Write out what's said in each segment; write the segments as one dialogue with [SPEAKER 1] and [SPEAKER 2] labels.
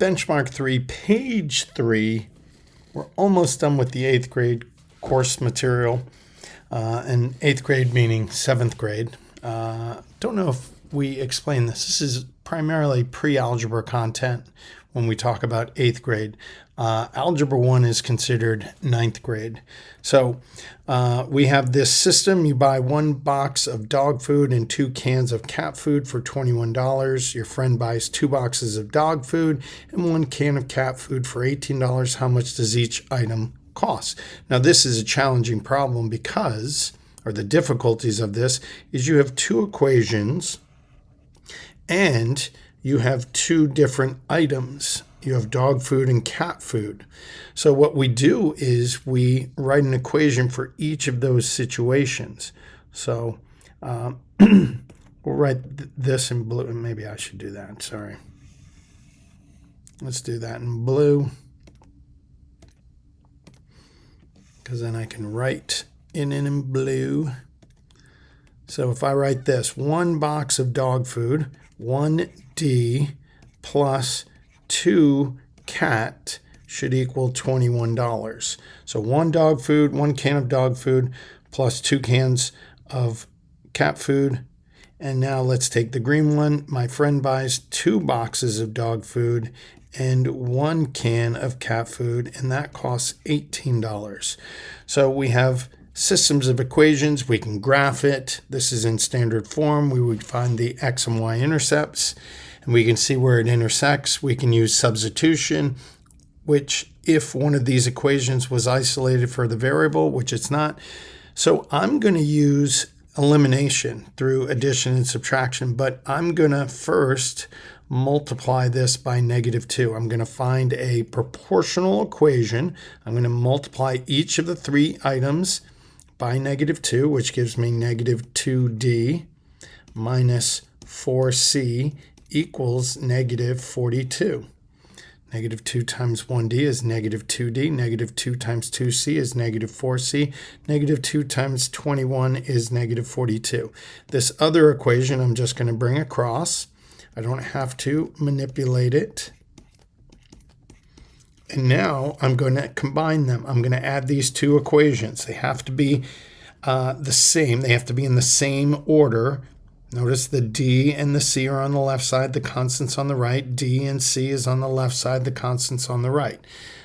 [SPEAKER 1] Benchmark 3, page 3. We're almost done with the 8th grade course material, and 8th grade meaning 7th grade. Don't know if we explain this. This is primarily pre-algebra content when we talk about 8th grade. Algebra 1 is considered 9th grade. So we have this system. You buy 1 box of dog food and 2 cans of cat food for $21. Your friend buys 2 boxes of dog food and 1 can of cat food for $18. How much does each item cost? Now, this is a challenging problem because, or the difficulties of this, is you have 2 equations and you have 2 different items. You have dog food and cat food. So what we do is we write an equation for each of those situations. So we'll write this in blue. Maybe I should do that. Sorry. Let's do that in blue, because then I can write in blue. So if I write this, 1 box of dog food, 1D plus 2 cat should equal $21. So 1 dog food, 1 can of dog food, plus 2 cans of cat food. And now let's take the green one. My friend buys 2 boxes of dog food and 1 can of cat food, and that costs $18. So we have systems of equations. We can graph it. This is in standard form. We would find the x and y intercepts, and we can see where it intersects. We can use substitution, which if one of these equations was isolated for the variable, which it's not. So I'm going to use elimination through addition and subtraction, but I'm going to first multiply this by -2. I'm going to find a proportional equation. I'm going to multiply each of the 3 items by -2, which gives me -2d minus 4c equals -42. -2 times 1d is -2d. -2 times 2c is -4c. -2 times 21 is -42. This other equation I'm just going to bring across. I don't have to manipulate it. And now I'm going to combine them. I'm going to add these 2 equations. They have to be the same. They have to be in the same order. Notice the D and the C are on the left side, the constants on the right. D and C is on the left side, the constants on the right.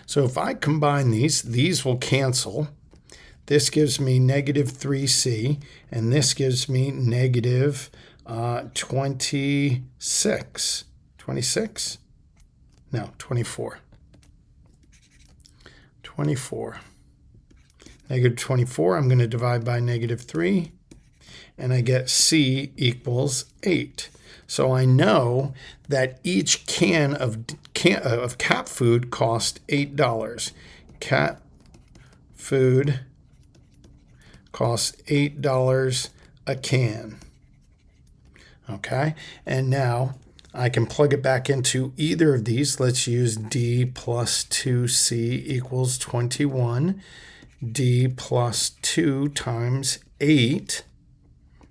[SPEAKER 1] So if I combine these will cancel. This gives me -3C, and this gives me -26. 26? No, 24. 24. -24, I'm going to divide by -3. And I get C equals 8. So I know that each can of cat food cost $8. Cat food costs $8 a can. Okay, and now I can plug it back into either of these. Let's use D plus 2C equals 21. D plus 2 times 8,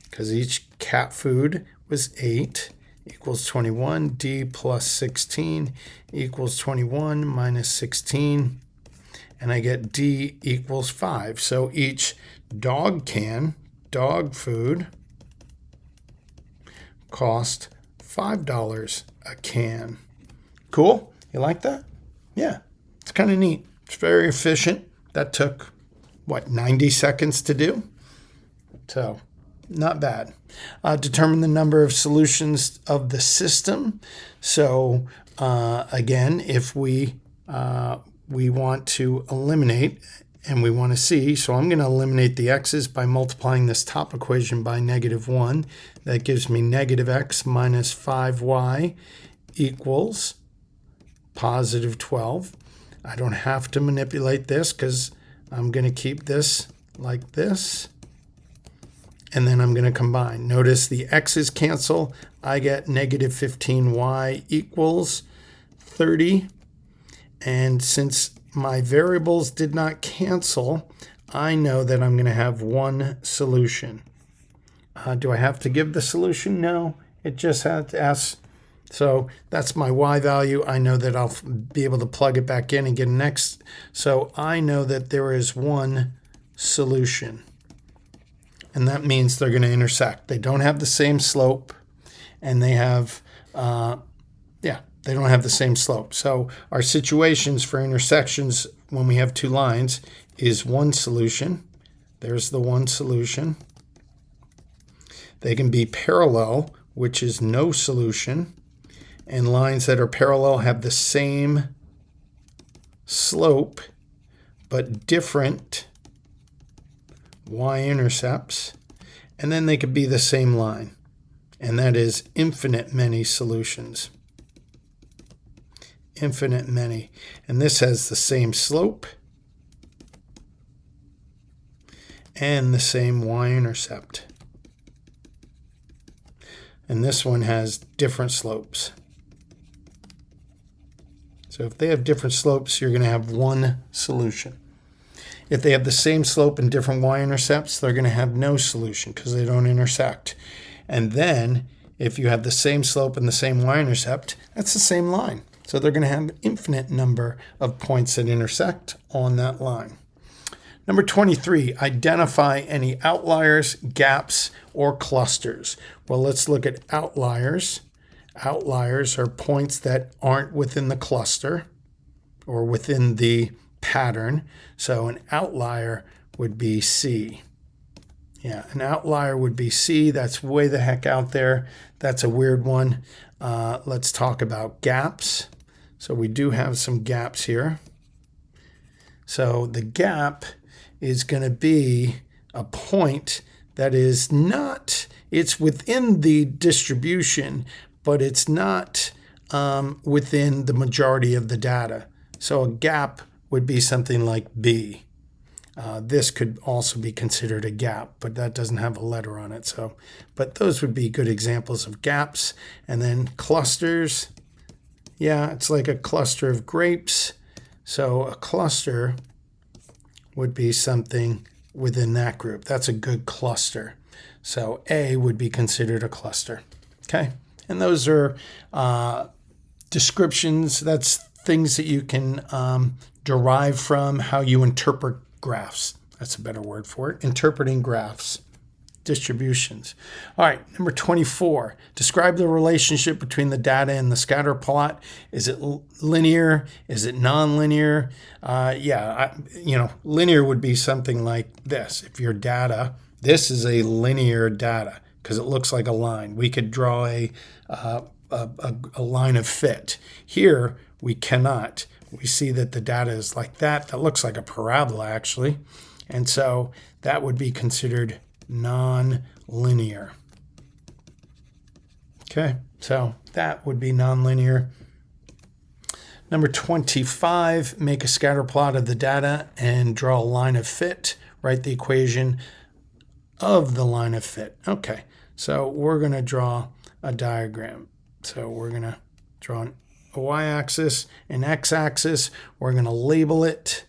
[SPEAKER 1] because each cat food was 8, equals 21. D plus 16 equals 21 minus 16. And I get D equals 5. So each dog food, cost $5 a can. Cool? You like that? Yeah, it's kind of neat. It's very efficient. That took, 90 seconds to do? So not bad. Determine the number of solutions of the system. So again, if we want to eliminate and we want to see, so I'm going to eliminate the x's by multiplying this top equation by -1. That gives me -x minus 5y equals +12. I don't have to manipulate this because I'm going to keep this like this. And then I'm going to combine. Notice the x's cancel. I get -15y equals 30. And since my variables did not cancel, I know that I'm going to have one solution. Do I have to give the solution? No. It just has to ask So that's my y value. I know that I'll be able to plug it back in and get an x. So I know that there is one solution. And that means they're going to intersect. They don't have the same slope, and they have, they don't have the same slope. So our situations for intersections when we have two lines is one solution. There's the one solution. They can be parallel, which is no solution. And lines that are parallel have the same slope, but different y-intercepts. And then they could be the same line. And that is infinite many solutions. Infinite many. And this has the same slope and the same y-intercept. And this one has different slopes. So if they have different slopes, you're going to have one solution. If they have the same slope and different y-intercepts, they're going to have no solution because they don't intersect. And then if you have the same slope and the same y-intercept, that's the same line. So they're going to have an infinite number of points that intersect on that line. Number 23, identify any outliers, gaps, or clusters. Well, let's look at outliers. Outliers are points that aren't within the cluster or within the pattern. So an outlier would be C. Yeah, an outlier would be C. That's way the heck out there. That's a weird one. Let's talk about gaps. So we do have some gaps here. So the gap is going to be a point that is not, it's within the distribution, but it's not within the majority of the data. So a gap would be something like B. This could also be considered a gap, but that doesn't have a letter on it. So, but those would be good examples of gaps. And then clusters. Yeah, it's like a cluster of grapes. So a cluster would be something within that group. That's a good cluster. So A would be considered a cluster. Okay, and those are descriptions. That's things that you can derive from how you interpret graphs. That's a better word for it. Interpreting graphs, distributions. All right, number 24. Describe the relationship between the data and the scatter plot. Is it linear? Is it nonlinear? Linear would be something like this. If your data, this is a linear data because it looks like a line. We could draw a line of fit. Here, we cannot. We see that the data is like that. That looks like a parabola, actually. And so that would be considered non-linear. Okay, so that would be non-linear. Number 25, make a scatter plot of the data and draw a line of fit. Write the equation of the line of fit. Okay, so we're going to draw a diagram. So we're going to draw a y-axis, an x-axis. We're going to label it.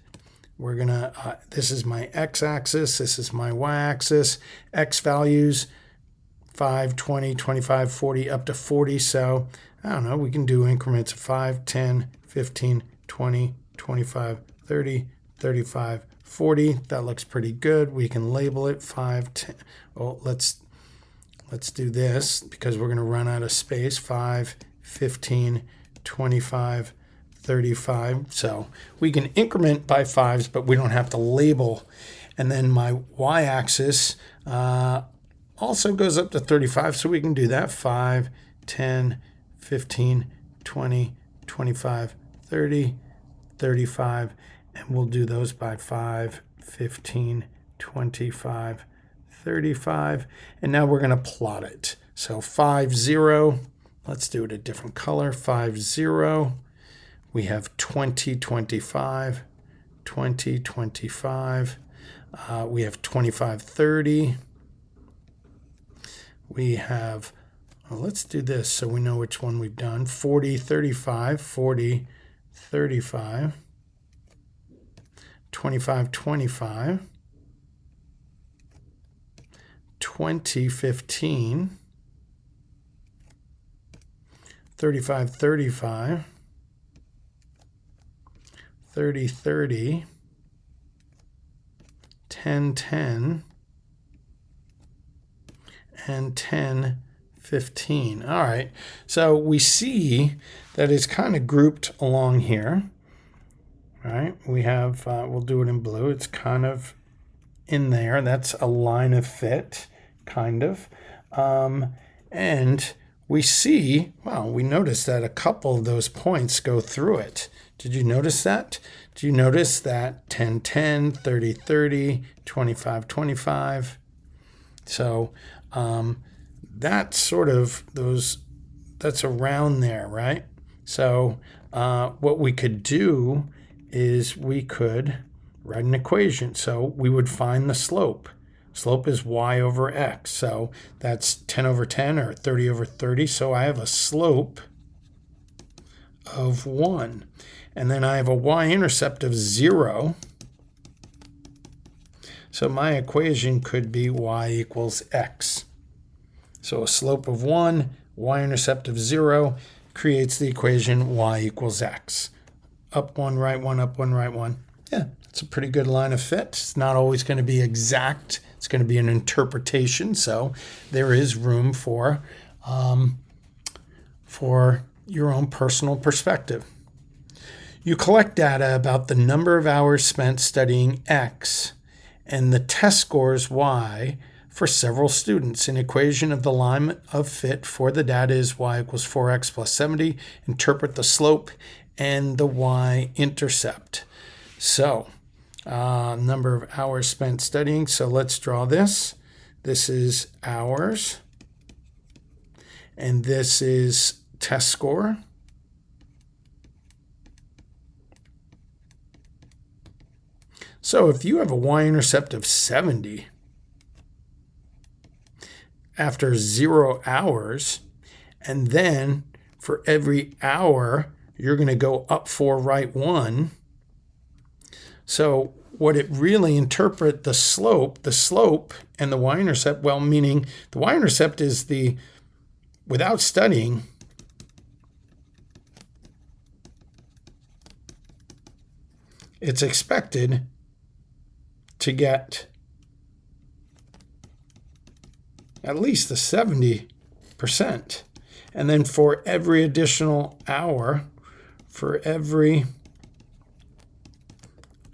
[SPEAKER 1] We're going to, this is my x-axis, this is my y-axis, x values, 5, 20, 25, 40, up to 40. So, I don't know, we can do increments of 5, 10, 15, 20, 25, 30, 35, 40. That looks pretty good. We can label it 5, 10. Oh, let's do this because we're going to run out of space. 5, 15, 25, 35. So we can increment by fives, but we don't have to label. And then my y-axis also goes up to 35, so we can do that. 5, 10, 15, 20, 25, 30, 35. And we'll do those by 5, 15, 25, 35. And now we're going to plot it. So 5, 0. Let's do it a different color. 5, 0. We have 20, 25, 20, 25. We have 25, 30. We have, well, let's do this so we know which one we've done. 40, 35, 40, 35. 25, 25. 20, 15. 35, 35, 30, 30, 10, 10, and 10, 15. All right, so we see that it's kind of grouped along here. All right, we have, we'll do it in blue. It's kind of in there. That's a line of fit, kind of. And we see, well, we notice that a couple of those points go through it. Did you notice that? Do you notice that 10, 10, 30, 30, 25, 25? So that's sort of those, that's around there, right? So what we could do is we could write an equation. So we would find the slope. Slope is y over x. So that's 10 over 10 or 30 over 30. So I have a slope of 1. And then I have a y-intercept of 0. So my equation could be y equals x. So a slope of 1, y-intercept of 0 creates the equation y equals x. Up 1, right 1, up 1, right 1. Yeah, it's a pretty good line of fit. It's not always going to be exact. It's going to be an interpretation. So there is room for your own personal perspective. You collect data about the number of hours spent studying X and the test scores Y for several students. An equation of the line of fit for the data is y equals 4x plus 70. Interpret the slope and the y-intercept. So, number of hours spent studying. So let's draw this. This is hours. And this is test score. So if you have a y-intercept of 70 after 0 hours, and then for every hour, you're going to go up 4, right 1. So what it really interpret the slope and the y-intercept, well, meaning the y-intercept is the, without studying, it's expected to get at least the 70%. And then for every additional hour, for every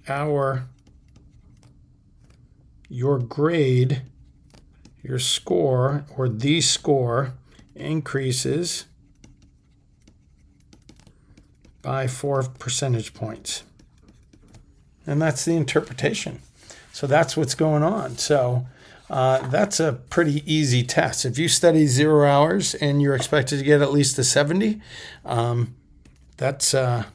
[SPEAKER 1] hour, your grade, your score, or the score increases by 4 percentage points. And that's the interpretation. So that's what's going on. So that's a pretty easy test. If you study 0 hours and you're expected to get at least a 70, that's a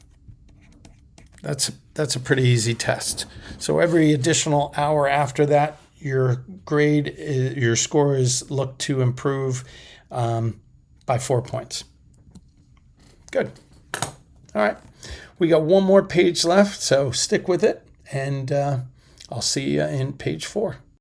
[SPEAKER 1] pretty easy test. So every additional hour after that, your grade, your score is looked to improve by 4 points. Good. All right. We got one more page left, so stick with it, and I'll see you in page 4.